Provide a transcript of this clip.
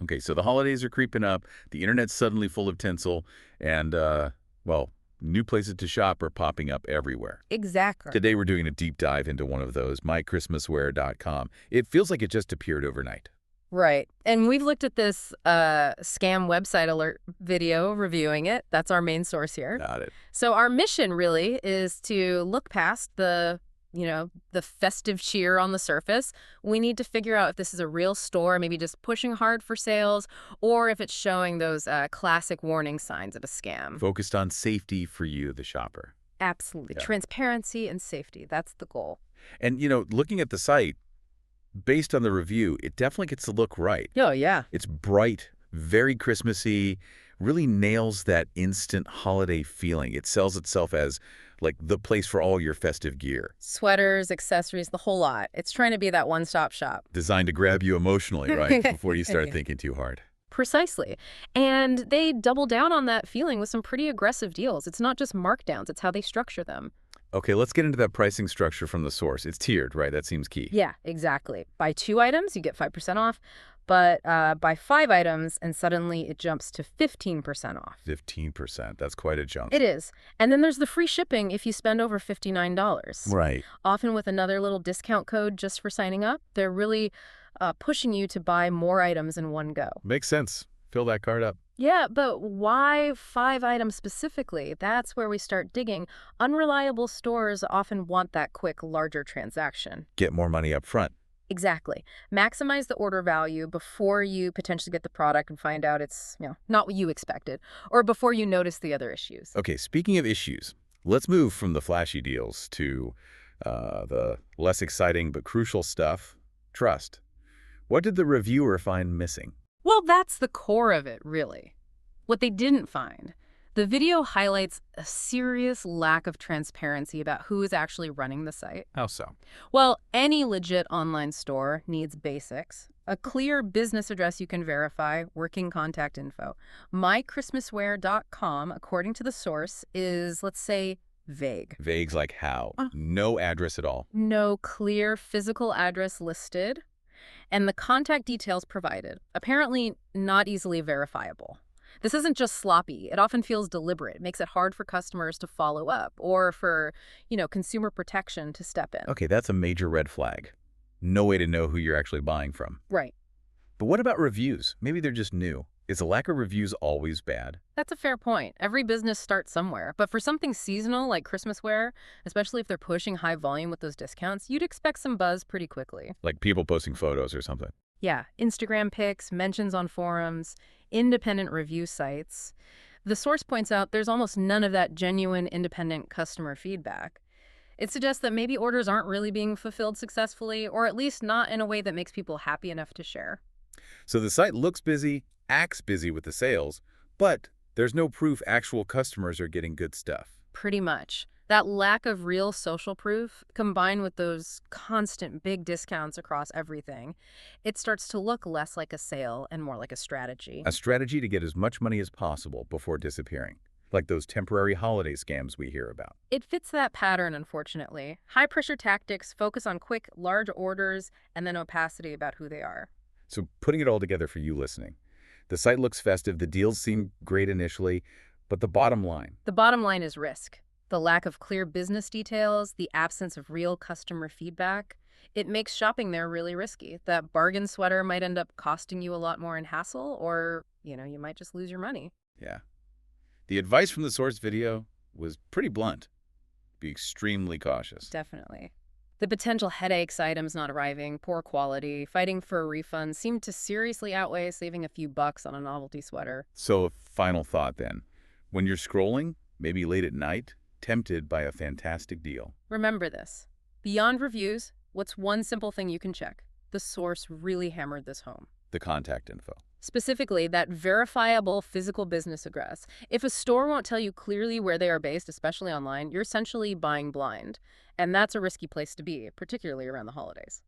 Okay, so the holidays are creeping up, the internet's suddenly full of tinsel, and, well, new places to shop are popping up everywhere. Exactly. Today we're doing a deep dive into one of those, MyChristmasWear.com. It feels like it just appeared overnight. Right. And we've looked at this scam website alert video reviewing it. That's our main source here. Got it. So our mission really is to look past the festive cheer on the surface. We need to figure out if this is a real store, maybe just pushing hard for sales, or if it's showing those classic warning signs of a scam. Focused on safety for you, the shopper. Absolutely. Yeah. Transparency and safety. That's the goal. And, looking at the site, based on the review, it definitely gets the look right. Oh, yeah. It's bright, very Christmassy, really nails that instant holiday feeling. It sells itself as, like, the place for all your festive gear. Sweaters, accessories, the whole lot. It's trying to be that one-stop shop. Designed to grab you emotionally, right, before you start thinking too hard. Precisely. And they double down on that feeling with some pretty aggressive deals. It's not just markdowns, it's how they structure them. Okay, let's get into that pricing structure from the source. It's tiered, right? That seems key. Yeah, exactly. Buy 2 items, you get 5% off. But buy 5 items, and suddenly it jumps to 15% off. 15%. That's quite a jump. It is. And then there's the free shipping if you spend over $59. Right. Often with another little discount code just for signing up. They're really pushing you to buy more items in one go. Makes sense. Fill that card up. Yeah, but why 5 items specifically? That's where we start digging. Unreliable stores often want that quick, larger transaction. Get more money up front. Exactly. Maximize the order value before you potentially get the product and find out it's, not what you expected, or before you notice the other issues. Okay, speaking of issues, let's move from the flashy deals to the less exciting but crucial stuff, trust. What did the reviewer find missing? Well, that's the core of it, really. What they didn't find. The video highlights a serious lack of transparency about who is actually running the site. How so? Well, any legit online store needs basics. A clear business address you can verify, working contact info. MyChristmasWear.com, according to the source, is, let's say, vague. Vague's like how? No address at all. No clear physical address listed, and the contact details provided, apparently not easily verifiable. This isn't just sloppy. It often feels deliberate. It makes it hard for customers to follow up or for, consumer protection to step in. Okay, that's a major red flag. No way to know who you're actually buying from. Right. But what about reviews? Maybe they're just new. Is a lack of reviews always bad? That's a fair point. Every business starts somewhere. But for something seasonal like Christmas wear, especially if they're pushing high volume with those discounts, you'd expect some buzz pretty quickly. Like people posting photos or something. Yeah, Instagram pics, mentions on forums, independent review sites. The source points out there's almost none of that genuine independent customer feedback. It suggests that maybe orders aren't really being fulfilled successfully, or at least not in a way that makes people happy enough to share. So the site looks busy, acts busy with the sales, but there's no proof actual customers are getting good stuff. Pretty much. That lack of real social proof, combined with those constant big discounts across everything, it starts to look less like a sale and more like a strategy. A strategy to get as much money as possible before disappearing, like those temporary holiday scams we hear about. It fits that pattern, unfortunately. High-pressure tactics focus on quick, large orders and then opacity about who they are. So putting it all together for you listening, the site looks festive, the deals seem great initially, but the bottom line? The bottom line is risk. The lack of clear business details, the absence of real customer feedback, it makes shopping there really risky. That bargain sweater might end up costing you a lot more in hassle, or, you might just lose your money. Yeah. The advice from the source video was pretty blunt. Be extremely cautious. Definitely. The potential headaches, items not arriving, poor quality, fighting for a refund seemed to seriously outweigh saving a few bucks on a novelty sweater. So a final thought then. When you're scrolling, maybe late at night, tempted by a fantastic deal, Remember this. Beyond reviews, what's one simple thing you can check? The source really hammered this home. the contact info. Specifically, that verifiable physical business address. If a store won't tell you clearly where they are based, especially online, you're essentially buying blind. And that's a risky place to be, particularly around the holidays.